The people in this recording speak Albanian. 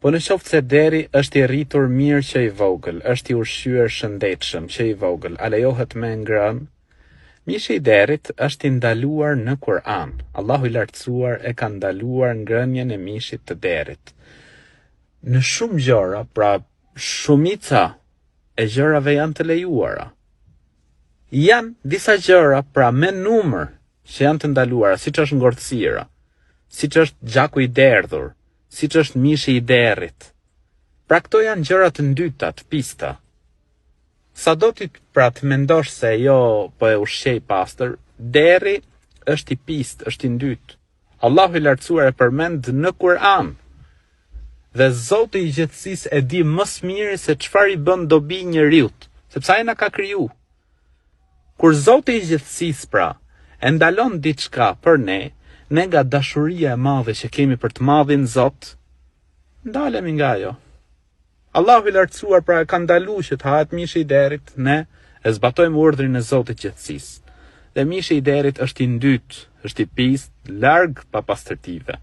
Po në qoftë se deri është i rritur mirë që i vogël, është i ushqyer shëndetshëm që i vogël, a lejohet me ngrënë? Mishi i derit është i ndaluar në Kur'an. Allahu i lartësuar e ka ndaluar ngrënien e mishit të derit. Në shumë gjëra, pra shumica e gjërave janë të lejuara. Janë disa gjëra, pra me numër, që janë të ndaluara, siç është ngordhësira, siç është gjaku i derdhur, siç është mishi i derrit. Pra këto janë gjëra të ndyta, të pista. Sa do ti pra të mendosh se jo po e ushqej pastër, derri është i pistë, është i ndytë. Allahu i lartësuar e përmend në Kur'an. Dhe Zoti i gjithësisë e di më së miri se çfarë i bën dobi njeriut, sepse ai na ka kriju. Kur Zoti i gjithësisë pra e ndalon diçka për ne nga dashuria e madhe që kemi për të madhin Zot, ndalemi nga ajo. Allahu i lartësuar pra e ka ndaluar që të hahet mishi i derit, ne e zbatojmë urdhrin e Zotit të gjithësisë. Dhe mishi i derit është i ndytë, është i pistë, larg papastërtive.